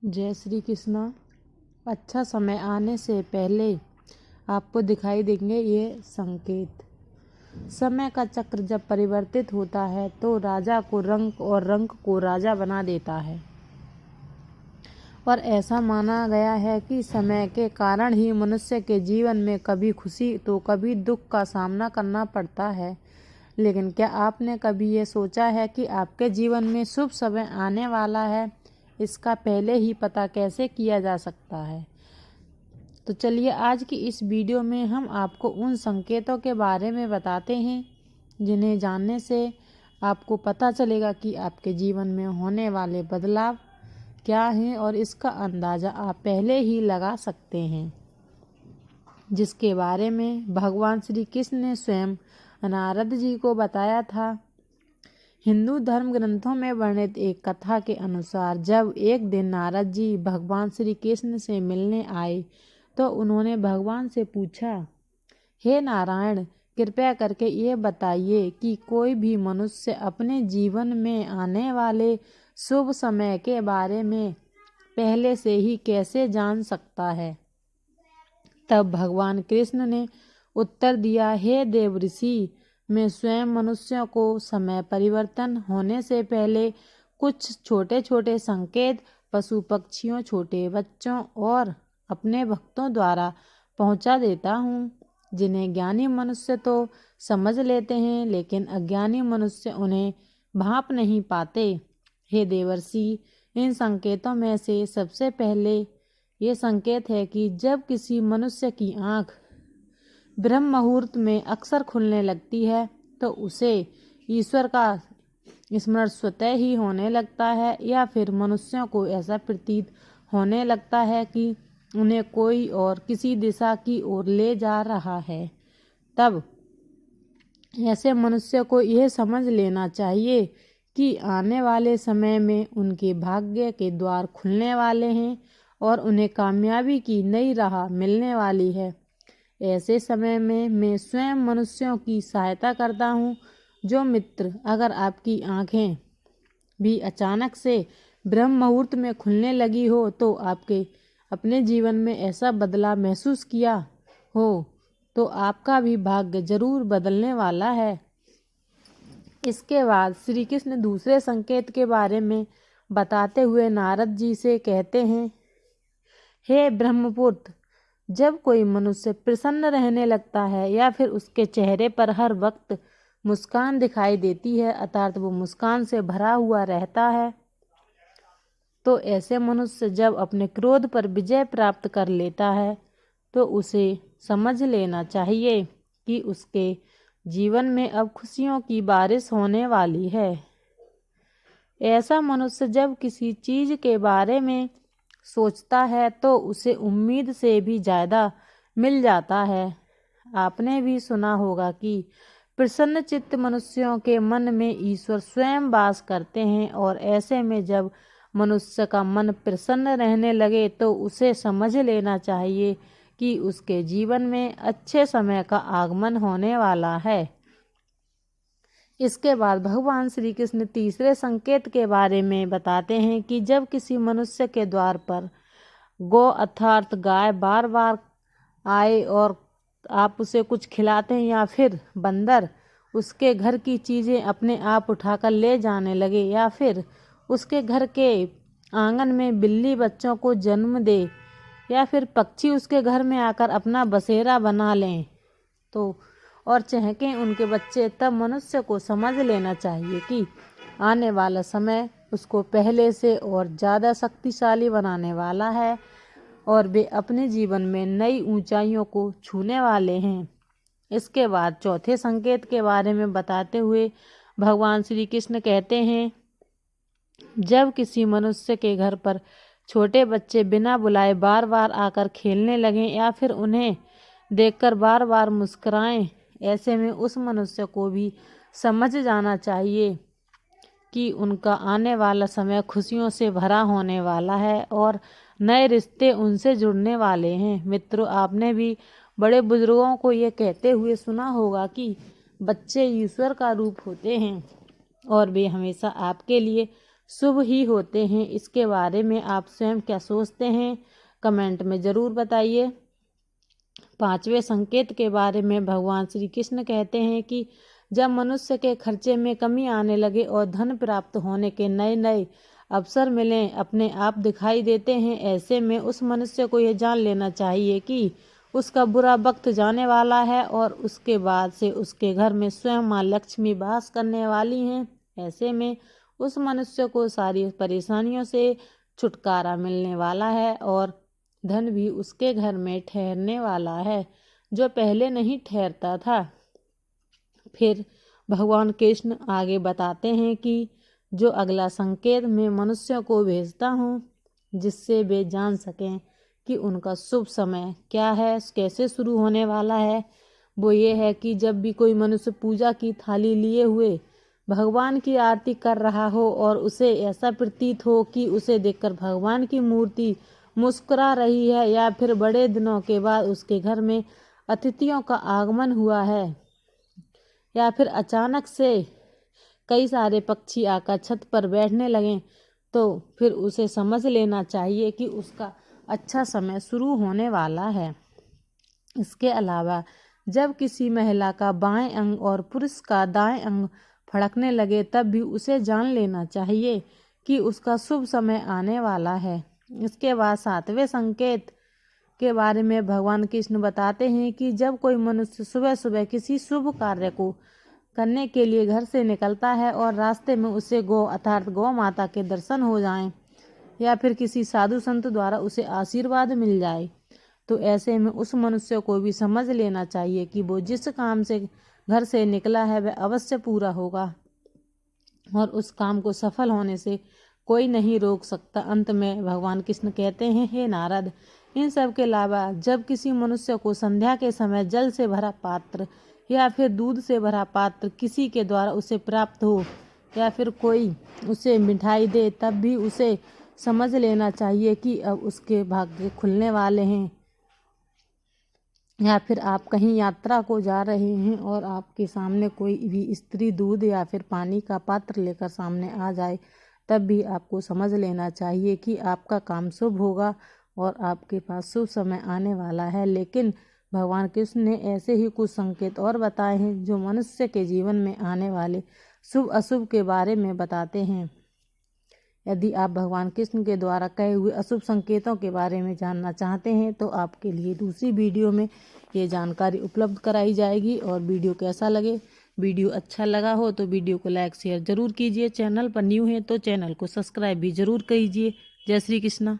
जय श्री कृष्णा। अच्छा समय आने से पहले आपको दिखाई देंगे ये संकेत। समय का चक्र जब परिवर्तित होता है तो राजा को रंक और रंक को राजा बना देता है और ऐसा माना गया है कि समय के कारण ही मनुष्य के जीवन में कभी खुशी तो कभी दुख का सामना करना पड़ता है। लेकिन क्या आपने कभी ये सोचा है कि आपके जीवन में शुभ समय आने वाला है? इसका पहले ही पता कैसे किया जा सकता है? तो चलिए आज की इस वीडियो में हम आपको उन संकेतों के बारे में बताते हैं जिन्हें जानने से आपको पता चलेगा कि आपके जीवन में होने वाले बदलाव क्या हैं और इसका अंदाज़ा आप पहले ही लगा सकते हैं, जिसके बारे में भगवान श्री कृष्ण ने स्वयं नारद जी को बताया था। हिंदू धर्म ग्रंथों में वर्णित एक कथा के अनुसार जब एक दिन नारद जी भगवान श्री कृष्ण से मिलने आए तो उन्होंने भगवान से पूछा, हे नारायण, कृपया करके ये बताइए कि कोई भी मनुष्य अपने जीवन में आने वाले शुभ समय के बारे में पहले से ही कैसे जान सकता है। तब भगवान कृष्ण ने उत्तर दिया, हे देव ऋषि, मैं स्वयं मनुष्यों को समय परिवर्तन होने से पहले कुछ छोटे छोटे संकेत पशु पक्षियों, छोटे बच्चों और अपने भक्तों द्वारा पहुंचा देता हूँ, जिन्हें ज्ञानी मनुष्य तो समझ लेते हैं लेकिन अज्ञानी मनुष्य उन्हें भांप नहीं पाते। हे देवर्षि, इन संकेतों में से सबसे पहले ये संकेत है कि जब किसी मनुष्य की आँख ब्रह्म मुहूर्त में अक्सर खुलने लगती है तो उसे ईश्वर का स्मरण स्वतः ही होने लगता है, या फिर मनुष्यों को ऐसा प्रतीत होने लगता है कि उन्हें कोई और किसी दिशा की ओर ले जा रहा है। तब ऐसे मनुष्य को यह समझ लेना चाहिए कि आने वाले समय में उनके भाग्य के द्वार खुलने वाले हैं और उन्हें कामयाबी की नई राह मिलने वाली है। ऐसे समय में मैं स्वयं मनुष्यों की सहायता करता हूँ। जो मित्र, अगर आपकी आँखें भी अचानक से ब्रह्म मुहूर्त में खुलने लगी हो तो आपके अपने जीवन में ऐसा बदलाव महसूस किया हो तो आपका भी भाग्य जरूर बदलने वाला है। इसके बाद श्री कृष्ण दूसरे संकेत के बारे में बताते हुए नारद जी से कहते हैं, हे ब्रह्मपुत्र, जब कोई मनुष्य प्रसन्न रहने लगता है या फिर उसके चेहरे पर हर वक्त मुस्कान दिखाई देती है, अर्थात वो मुस्कान से भरा हुआ रहता है, तो ऐसे मनुष्य जब अपने क्रोध पर विजय प्राप्त कर लेता है तो उसे समझ लेना चाहिए कि उसके जीवन में अब खुशियों की बारिश होने वाली है। ऐसा मनुष्य जब किसी चीज़ के बारे में सोचता है तो उसे उम्मीद से भी ज़्यादा मिल जाता है। आपने भी सुना होगा कि प्रसन्न चित्त मनुष्यों के मन में ईश्वर स्वयं वास करते हैं, और ऐसे में जब मनुष्य का मन प्रसन्न रहने लगे तो उसे समझ लेना चाहिए कि उसके जीवन में अच्छे समय का आगमन होने वाला है। इसके बाद भगवान श्री कृष्ण तीसरे संकेत के बारे में बताते हैं कि जब किसी मनुष्य के द्वार पर गौ अर्थात गाय बार बार आए और आप उसे कुछ खिलाते हैं, या फिर बंदर उसके घर की चीज़ें अपने आप उठाकर ले जाने लगे, या फिर उसके घर के आंगन में बिल्ली बच्चों को जन्म दे, या फिर पक्षी उसके घर में आकर अपना बसेरा बना लें तो और चहकें उनके बच्चे, तब मनुष्य को समझ लेना चाहिए कि आने वाला समय उसको पहले से और ज़्यादा शक्तिशाली बनाने वाला है और वे अपने जीवन में नई ऊंचाइयों को छूने वाले हैं। इसके बाद चौथे संकेत के बारे में बताते हुए भगवान श्री कृष्ण कहते हैं, जब किसी मनुष्य के घर पर छोटे बच्चे बिना बुलाए बार बार आकर खेलने लगें या फिर उन्हें देखकर बार बार मुस्कुराएं, ऐसे में उस मनुष्य को भी समझ जाना चाहिए कि उनका आने वाला समय खुशियों से भरा होने वाला है और नए रिश्ते उनसे जुड़ने वाले हैं। मित्रों, आपने भी बड़े बुजुर्गों को ये कहते हुए सुना होगा कि बच्चे ईश्वर का रूप होते हैं और वे हमेशा आपके लिए शुभ ही होते हैं। इसके बारे में आप स्वयं क्या सोचते हैं, कमेंट में ज़रूर बताइए। 5वें संकेत के बारे में भगवान श्री कृष्ण कहते हैं कि जब मनुष्य के खर्चे में कमी आने लगे और धन प्राप्त होने के नए नए अवसर मिलें, अपने आप दिखाई देते हैं, ऐसे में उस मनुष्य को यह जान लेना चाहिए कि उसका बुरा वक्त जाने वाला है और उसके बाद से उसके घर में स्वयं माँ लक्ष्मी वास करने वाली हैं। ऐसे में उस मनुष्य को सारी परेशानियों से छुटकारा मिलने वाला है और धन भी उसके घर में ठहरने वाला है, जो पहले नहीं ठहरता था। फिर भगवान कृष्ण आगे बताते हैं कि जो अगला संकेत मैं मनुष्यों को भेजता हूँ, जिससे वे जान सकें कि उनका शुभ समय क्या है, कैसे शुरू होने वाला है, वो ये है कि जब भी कोई मनुष्य पूजा की थाली लिए हुए भगवान की आरती कर रहा हो और उसे ऐसा प्रतीत हो कि उसे देखकर भगवान की मूर्ति मुस्कुरा रही है, या फिर बड़े दिनों के बाद उसके घर में अतिथियों का आगमन हुआ है, या फिर अचानक से कई सारे पक्षी आकर छत पर बैठने लगें, तो फिर उसे समझ लेना चाहिए कि उसका अच्छा समय शुरू होने वाला है। इसके अलावा जब किसी महिला का बाएं अंग और पुरुष का दाएं अंग फड़कने लगे, तब भी उसे जान लेना चाहिए कि उसका शुभ समय आने वाला है। इसके बाद 7वें संकेत के बारे में भगवान कृष्ण बताते हैं कि जब कोई मनुष्य सुबह सुबह किसी शुभ कार्य को करने के लिए घर से निकलता है और रास्ते में उसे गौ अर्थात गौ माता के दर्शन हो जाएं, या फिर किसी साधु संत द्वारा उसे आशीर्वाद मिल जाए, तो ऐसे में उस मनुष्य को भी समझ लेना चाहिए कि वो जिस काम से घर से निकला है वह अवश्य पूरा होगा और उस काम को सफल होने से कोई नहीं रोक सकता। अंत में भगवान कृष्ण कहते हैं, हे नारद, इन सब के अलावा जब किसी मनुष्य को संध्या के समय जल से भरा पात्र या फिर दूध से भरा पात्र किसी के द्वारा उसे प्राप्त हो, या फिर कोई उसे मिठाई दे, तब भी उसे समझ लेना चाहिए कि अब उसके भाग्य खुलने वाले हैं। या फिर आप कहीं यात्रा को जा रहे हैं और आपके सामने कोई भी स्त्री दूध या फिर पानी का पात्र लेकर सामने आ जाए, तब भी आपको समझ लेना चाहिए कि आपका काम शुभ होगा और आपके पास शुभ समय आने वाला है। लेकिन भगवान कृष्ण ने ऐसे ही कुछ संकेत और बताए हैं जो मनुष्य के जीवन में आने वाले शुभ अशुभ के बारे में बताते हैं। यदि आप भगवान कृष्ण के द्वारा कहे हुए अशुभ संकेतों के बारे में जानना चाहते हैं, तो आपके लिए दूसरी वीडियो में ये जानकारी उपलब्ध कराई जाएगी। और वीडियो कैसा लगे, वीडियो अच्छा लगा हो तो वीडियो को लाइक शेयर जरूर कीजिए। चैनल पर न्यू है तो चैनल को सब्सक्राइब भी जरूर कीजिए। जय श्री कृष्ण।